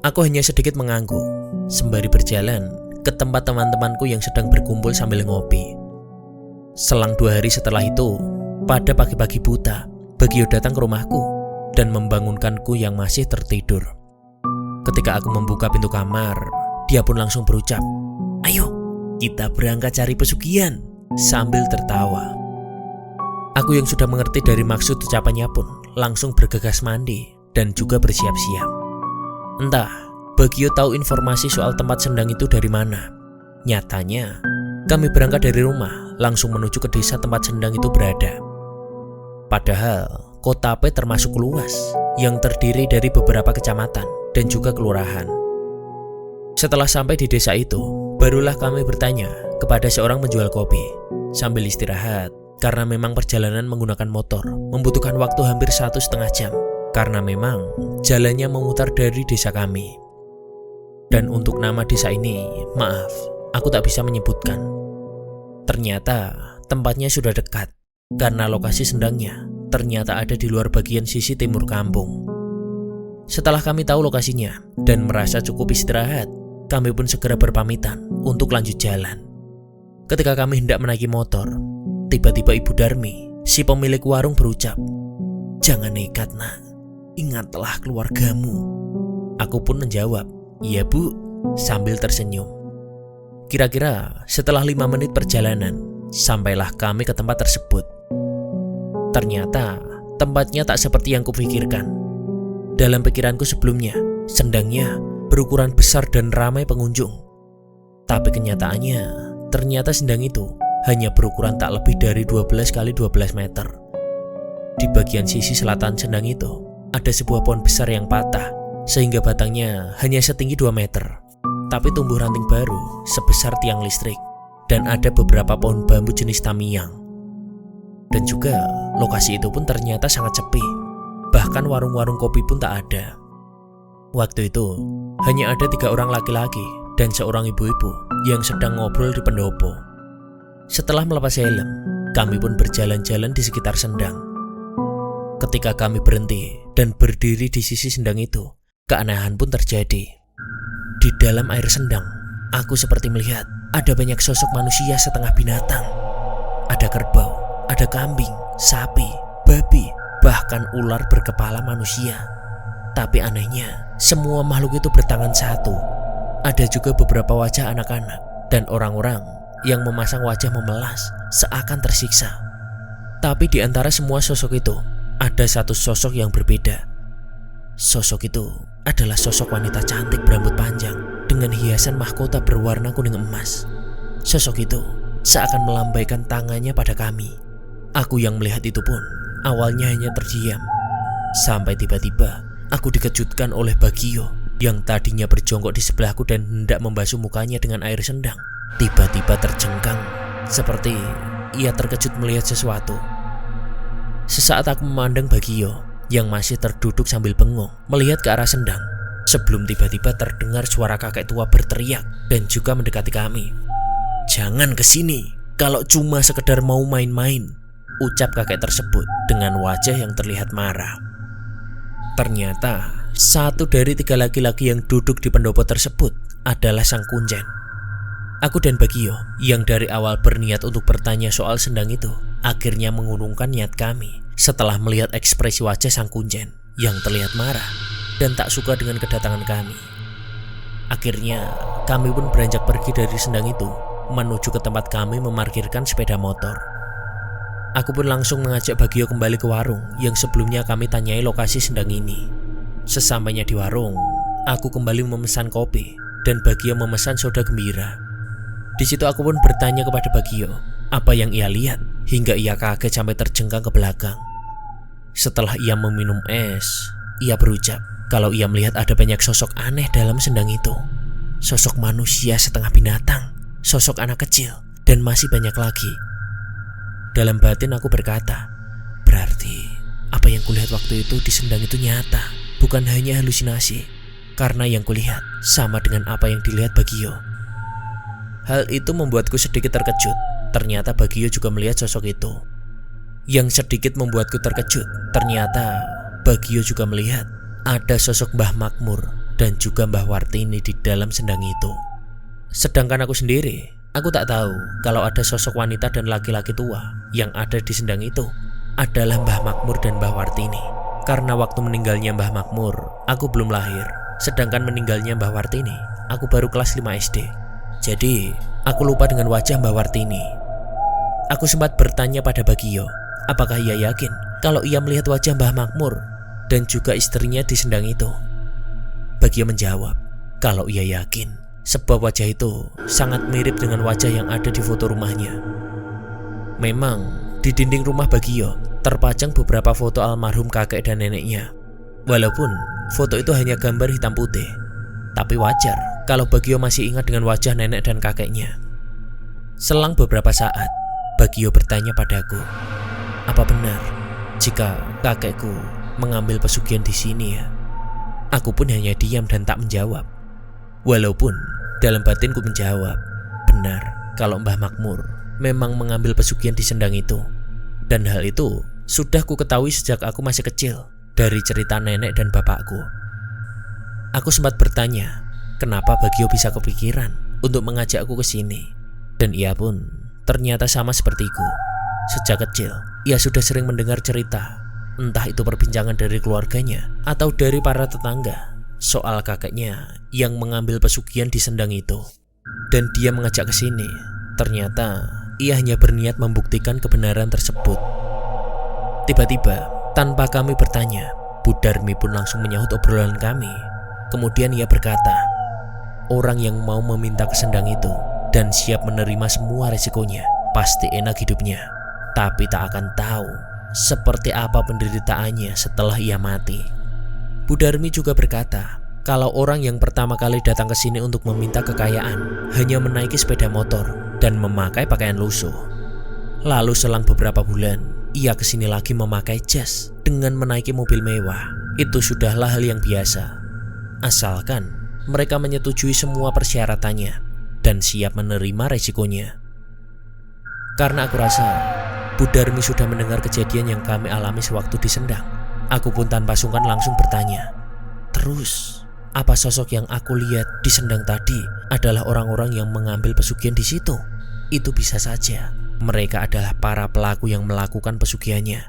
Aku hanya sedikit mengangguk, sembari berjalan ke tempat teman-temanku yang sedang berkumpul sambil ngopi. Selang 2 hari setelah itu, pada pagi-pagi buta, Bagio datang ke rumahku dan membangunkanku yang masih tertidur. Ketika aku membuka pintu kamar, dia pun langsung berucap, "Ayo, kita berangkat cari pesugihan," sambil tertawa. Aku yang sudah mengerti dari maksud ucapannya pun langsung bergegas mandi dan juga bersiap-siap. Entah Bagio tahu informasi soal tempat Sendang itu dari mana. Nyatanya, kami berangkat dari rumah langsung menuju ke desa tempat Sendang itu berada. Padahal, kota P termasuk luas yang terdiri dari beberapa kecamatan dan juga kelurahan. Setelah sampai di desa itu, barulah kami bertanya kepada seorang penjual kopi sambil istirahat karena memang perjalanan menggunakan motor membutuhkan waktu hampir 1,5 jam karena memang jalannya memutar dari desa kami. Dan untuk nama desa ini, maaf, aku tak bisa menyebutkan. Ternyata tempatnya sudah dekat karena lokasi Sendangnya ternyata ada di luar bagian sisi timur kampung. Setelah kami tahu lokasinya dan merasa cukup istirahat, kami pun segera berpamitan untuk lanjut jalan. Ketika kami hendak menaiki motor, tiba-tiba Ibu Darmi, si pemilik warung berucap, "Jangan nekat, nak. Ingatlah keluargamu." Aku pun menjawab, "Iya, Bu," sambil tersenyum. Kira-kira setelah 5 menit perjalanan, sampailah kami ke tempat tersebut. Ternyata tempatnya tak seperti yang kupikirkan. Dalam pikiranku sebelumnya, Sendangnya berukuran besar dan ramai pengunjung. Tapi kenyataannya, ternyata Sendang itu hanya berukuran tak lebih dari 12 kali 12 meter. Di bagian sisi selatan Sendang itu, ada sebuah pohon besar yang patah, sehingga batangnya hanya setinggi 2 meter. Tapi tumbuh ranting baru sebesar tiang listrik, dan ada beberapa pohon bambu jenis tamiang. Dan juga lokasi itu pun ternyata sangat sepi, bahkan warung-warung kopi pun tak ada. Waktu itu, hanya ada 3 orang laki-laki dan seorang ibu-ibu yang sedang ngobrol di pendopo. Setelah melepas helm, kami pun berjalan-jalan di sekitar Sendang. Ketika kami berhenti dan berdiri di sisi Sendang itu, keanehan pun terjadi. Di dalam air Sendang, aku seperti melihat ada banyak sosok manusia setengah binatang. Ada kerbau, ada kambing, sapi, babi, bahkan ular berkepala manusia. Tapi anehnya, semua makhluk itu bertangan satu. Ada juga beberapa wajah anak-anak dan orang-orang yang memasang wajah memelas seakan tersiksa. Tapi di antara semua sosok itu, ada satu sosok yang berbeda. Sosok itu adalah sosok wanita cantik berambut panjang dengan hiasan mahkota berwarna kuning emas. Sosok itu seakan melambaikan tangannya pada kami. Aku yang melihat itu pun awalnya hanya terdiam. Sampai tiba-tiba aku dikejutkan oleh Bagio yang tadinya berjongkok di sebelahku dan hendak membasuh mukanya dengan air sendang. Tiba-tiba terjengkang seperti ia terkejut melihat sesuatu. Sesaat aku memandang Bagio yang masih terduduk sambil bengong melihat ke arah sendang, sebelum tiba-tiba terdengar suara kakek tua berteriak dan juga mendekati kami. "Jangan kesini kalau cuma sekedar mau main-main," ucap kakek tersebut dengan wajah yang terlihat marah. Ternyata satu dari 3 laki-laki yang duduk di pendopo tersebut adalah Sang Kuncen. Aku dan Bagio yang dari awal berniat untuk bertanya soal sendang itu akhirnya mengurungkan niat kami setelah melihat ekspresi wajah Sang Kuncen yang terlihat marah dan tak suka dengan kedatangan kami. Akhirnya kami pun beranjak pergi dari sendang itu menuju ke tempat kami memarkirkan sepeda motor. Aku pun langsung mengajak Bagio kembali ke warung yang sebelumnya kami tanyai lokasi sendang ini. Sesampainya di warung, aku kembali memesan kopi dan Bagio memesan soda gembira. Di situ aku pun bertanya kepada Bagio apa yang ia lihat hingga ia kaget sampai terjengkang ke belakang. Setelah ia meminum es, ia berucap kalau ia melihat ada banyak sosok aneh dalam sendang itu. Sosok manusia setengah binatang, sosok anak kecil, dan masih banyak lagi. Dalam batin aku berkata, berarti apa yang kulihat waktu itu di sendang itu nyata, bukan hanya halusinasi. Karena yang kulihat sama dengan apa yang dilihat Bagio. Hal itu membuatku sedikit terkejut. Ternyata Bagio juga melihat sosok itu. Yang sedikit membuatku terkejut, ternyata Bagio juga melihat ada sosok Mbah Makmur dan juga Mbah Wartini di dalam sendang itu. Sedangkan aku sendiri, aku tak tahu kalau ada sosok wanita dan laki-laki tua yang ada di sendang itu adalah Mbah Makmur dan Mbah Wartini. Karena waktu meninggalnya Mbah Makmur, aku belum lahir. Sedangkan meninggalnya Mbah Wartini, aku baru kelas 5 SD. Jadi, aku lupa dengan wajah Mbah Wartini. Aku sempat bertanya pada Bagio, apakah ia yakin kalau ia melihat wajah Mbah Makmur dan juga istrinya di sendang itu. Bagio menjawab kalau ia yakin, sebab wajah itu sangat mirip dengan wajah yang ada di foto rumahnya. Memang di dinding rumah Bagio terpajang beberapa foto almarhum kakek dan neneknya. Walaupun foto itu hanya gambar hitam putih, tapi wajar kalau Bagio masih ingat dengan wajah nenek dan kakeknya. Selang beberapa saat, Bagio bertanya padaku, apa benar jika kakekku mengambil pesugihan di sini ya? Aku pun hanya diam dan tak menjawab. Walaupun dalam batinku menjawab, benar kalau Mbah Makmur memang mengambil pesugihan di sendang itu. Dan hal itu sudah ku ketahui sejak aku masih kecil dari cerita nenek dan bapakku. Aku sempat bertanya, kenapa Bagio bisa kepikiran untuk mengajakku ke sini. Dan ia pun ternyata sama sepertiku. Sejak kecil, ia sudah sering mendengar cerita, entah itu perbincangan dari keluarganya atau dari para tetangga, soal kakeknya yang mengambil pesugihan di sendang itu. Dan dia mengajak ke sini. Ternyata ia hanya berniat membuktikan kebenaran tersebut. Tiba-tiba, tanpa kami bertanya, Bu Darmi pun langsung menyahut obrolan kami. Kemudian ia berkata, orang yang mau meminta ke sendang itu dan siap menerima semua resikonya pasti enak hidupnya, tapi tak akan tahu seperti apa penderitaannya setelah ia mati. Bu Darmi juga berkata, kalau orang yang pertama kali datang ke sini untuk meminta kekayaan hanya menaiki sepeda motor dan memakai pakaian lusuh. Lalu selang beberapa bulan, ia kesini lagi memakai jas dengan menaiki mobil mewah. Itu sudahlah hal yang biasa, asalkan mereka menyetujui semua persyaratannya dan siap menerima resikonya. Karena aku rasa Bu Darmi sudah mendengar kejadian yang kami alami sewaktu di sendang, aku pun tanpa sungkan langsung bertanya, terus apa sosok yang aku lihat di sendang tadi adalah orang-orang yang mengambil pesugihan di situ? Itu bisa saja mereka adalah para pelaku yang melakukan pesugihannya.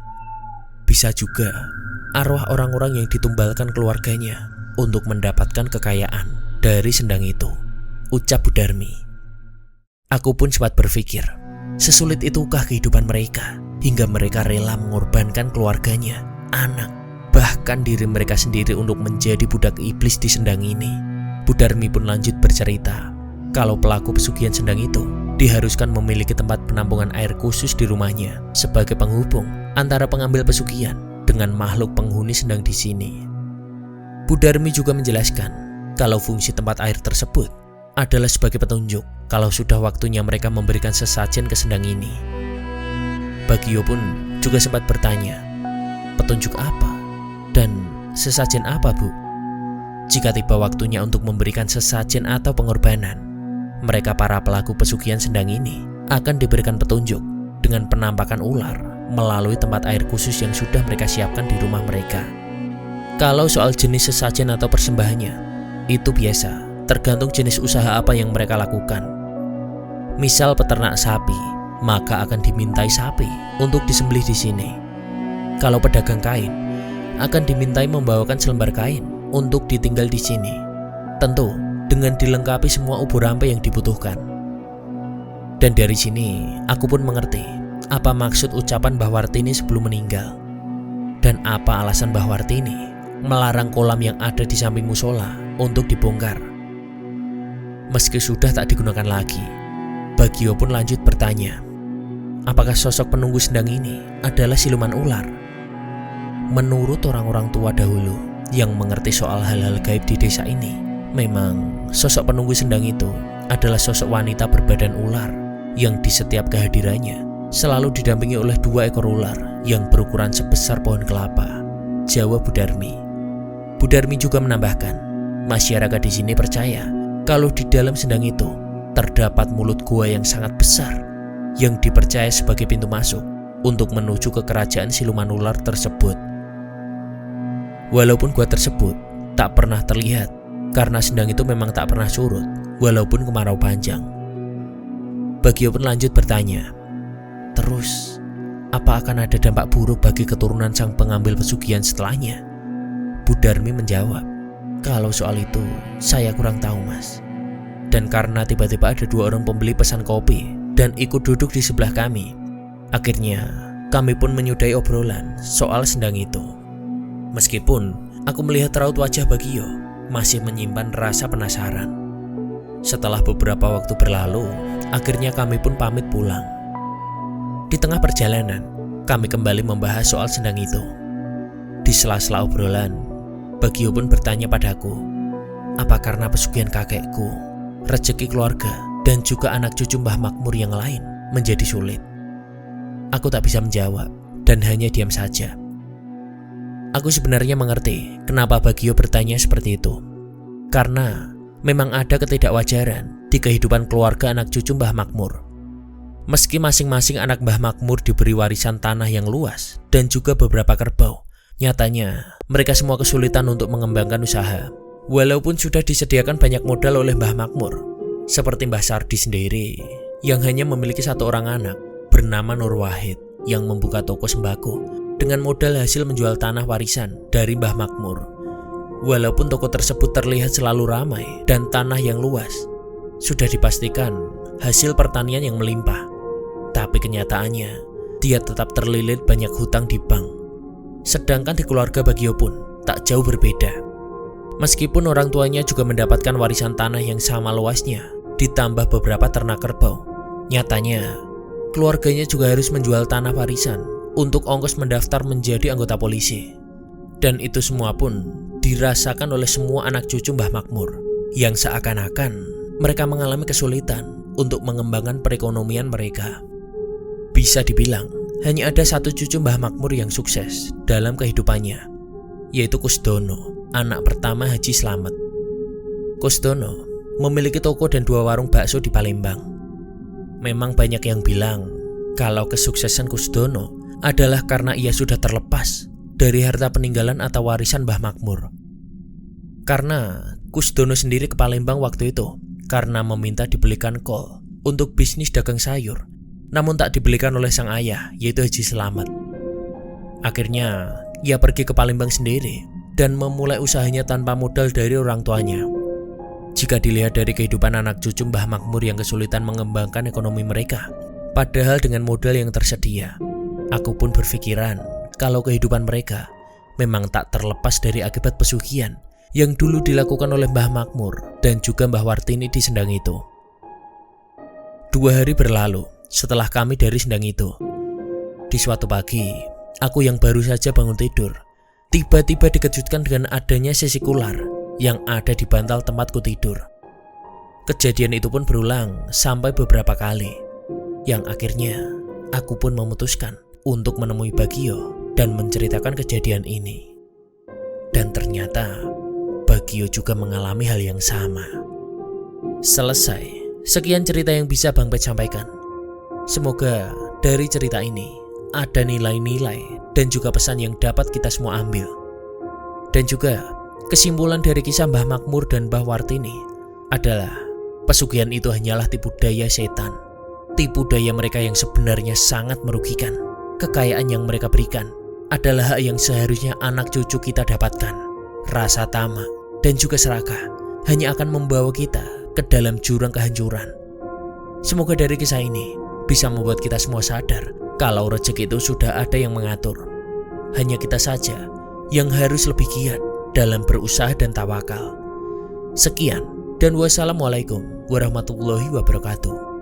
Bisa juga arwah orang-orang yang ditumbalkan keluarganya untuk mendapatkan kekayaan dari sendang itu, ucap Bu Darmi. Aku pun sempat berpikir, sesulit itukah kehidupan mereka hingga mereka rela mengorbankan keluarganya, anak, bahkan diri mereka sendiri untuk menjadi budak iblis di sendang ini. Bu Darmi pun lanjut bercerita kalau pelaku pesugihan sendang itu diharuskan memiliki tempat penampungan air khusus di rumahnya sebagai penghubung antara pengambil pesugihan dengan makhluk penghuni sendang di sini. Bu Darmi juga menjelaskan kalau fungsi tempat air tersebut adalah sebagai petunjuk kalau sudah waktunya mereka memberikan sesajen ke sendang ini. Bagio pun juga sempat bertanya, petunjuk apa? Dan sesajen apa, Bu? Jika tiba waktunya untuk memberikan sesajen atau pengorbanan, mereka para pelaku pesugihan sendang ini akan diberikan petunjuk dengan penampakan ular melalui tempat air khusus yang sudah mereka siapkan di rumah mereka. Kalau soal jenis sesajen atau persembahannya, itu biasa, tergantung jenis usaha apa yang mereka lakukan. Misal peternak sapi, maka akan dimintai sapi untuk disembelih di sini. Kalau pedagang kain, akan dimintai membawakan selembar kain untuk ditinggal di sini. Tentu dengan dilengkapi semua ubur rampe yang dibutuhkan. Dan dari sini aku pun mengerti apa maksud ucapan Mbah Wartini sebelum meninggal, dan apa alasan Mbah Wartini melarang kolam yang ada di samping musola untuk dibongkar. Meski sudah tak digunakan lagi, Bagio pun lanjut bertanya, apakah sosok penunggu sendang ini adalah siluman ular? Menurut orang-orang tua dahulu yang mengerti soal hal-hal gaib di desa ini, memang sosok penunggu sendang itu adalah sosok wanita berbadan ular yang di setiap kehadirannya selalu didampingi oleh 2 ekor ular yang berukuran sebesar pohon kelapa, jawab Bu Darmi. Bu Darmi juga menambahkan, masyarakat di sini percaya kalau di dalam sendang itu terdapat mulut gua yang sangat besar yang dipercaya sebagai pintu masuk untuk menuju ke kerajaan siluman ular tersebut. Walaupun gua tersebut tak pernah terlihat karena sendang itu memang tak pernah surut walaupun kemarau panjang. Bagio pun lanjut bertanya, terus apa akan ada dampak buruk bagi keturunan sang pengambil pesugihan setelahnya? Bu Darmi menjawab, kalau soal itu saya kurang tahu, Mas. Dan karena tiba-tiba ada 2 orang pembeli pesan kopi dan ikut duduk di sebelah kami, akhirnya kami pun menyudahi obrolan soal sendang itu. Meskipun aku melihat raut wajah Bagio masih menyimpan rasa penasaran. Setelah beberapa waktu berlalu, akhirnya kami pun pamit pulang. Di tengah perjalanan, kami kembali membahas soal sendang itu. Di sela-sela obrolan, Bagio pun bertanya padaku, apa karena pesugihan kakekku, rezeki keluarga, dan juga anak cucu Mbah Makmur yang lain menjadi sulit? Aku tak bisa menjawab dan hanya diam saja. Aku sebenarnya mengerti kenapa Bagio bertanya seperti itu. Karena memang ada ketidakwajaran di kehidupan keluarga anak cucu Mbah Makmur. Meski masing-masing anak Mbah Makmur diberi warisan tanah yang luas dan juga beberapa kerbau, nyatanya mereka semua kesulitan untuk mengembangkan usaha. Walaupun sudah disediakan banyak modal oleh Mbah Makmur, seperti Mbah Sardi sendiri yang hanya memiliki 1 orang anak bernama Nur Wahid yang membuka toko sembako dengan modal hasil menjual tanah warisan dari Mbah Makmur. Walaupun toko tersebut terlihat selalu ramai dan tanah yang luas, sudah dipastikan hasil pertanian yang melimpah, tapi kenyataannya dia tetap terlilit banyak hutang di bank. Sedangkan di keluarga Bagio pun tak jauh berbeda. Meskipun orang tuanya juga mendapatkan warisan tanah yang sama luasnya, ditambah beberapa ternak kerbau, nyatanya keluarganya juga harus menjual tanah warisan untuk ongkos mendaftar menjadi anggota polisi. Dan itu semua pun dirasakan oleh semua anak cucu Mbah Makmur, yang seakan-akan mereka mengalami kesulitan untuk mengembangkan perekonomian mereka. Bisa dibilang, hanya ada 1 cucu Mbah Makmur yang sukses dalam kehidupannya, yaitu Kusdono, anak pertama Haji Slamet. Kusdono memiliki toko dan 2 warung bakso di Palembang. Memang banyak yang bilang kalau kesuksesan Kusdono adalah karena ia sudah terlepas dari harta peninggalan atau warisan Mbah Makmur. Karena Kusdono sendiri ke Palembang waktu itu karena meminta dibelikan kol untuk bisnis dagang sayur, namun tak dibelikan oleh sang ayah, yaitu Haji Slamet. Akhirnya, ia pergi ke Palembang sendiri dan memulai usahanya tanpa modal dari orang tuanya. Jika dilihat dari kehidupan anak cucu Mbah Makmur yang kesulitan mengembangkan ekonomi mereka, padahal dengan modal yang tersedia, aku pun berpikiran kalau kehidupan mereka memang tak terlepas dari akibat pesugihan yang dulu dilakukan oleh Mbah Makmur dan juga Mbah Wartini di Sendang itu. 2 hari berlalu setelah kami dari Sendang itu. Di suatu pagi, aku yang baru saja bangun tidur, tiba-tiba dikejutkan dengan adanya sisik ular yang ada di bantal tempatku tidur. Kejadian itu pun berulang sampai beberapa kali, yang akhirnya aku pun memutuskan untuk menemui Bagio dan menceritakan kejadian ini. Dan ternyata Bagio juga mengalami hal yang sama. Selesai. Sekian cerita yang bisa Bang Pet sampaikan. Semoga dari cerita ini ada nilai-nilai dan juga pesan yang dapat kita semua ambil. Dan juga kesimpulan dari kisah Mbah Makmur dan Mbah Wartini adalah pesugihan itu hanyalah tipu daya setan. Tipu daya mereka yang sebenarnya sangat merugikan. Kekayaan yang mereka berikan adalah hak yang seharusnya anak cucu kita dapatkan. Rasa tamak dan juga serakah hanya akan membawa kita ke dalam jurang kehancuran. Semoga dari kisah ini bisa membuat kita semua sadar kalau rezeki itu sudah ada yang mengatur. Hanya kita saja yang harus lebih giat dalam berusaha dan tawakal. Sekian dan wassalamualaikum warahmatullahi wabarakatuh.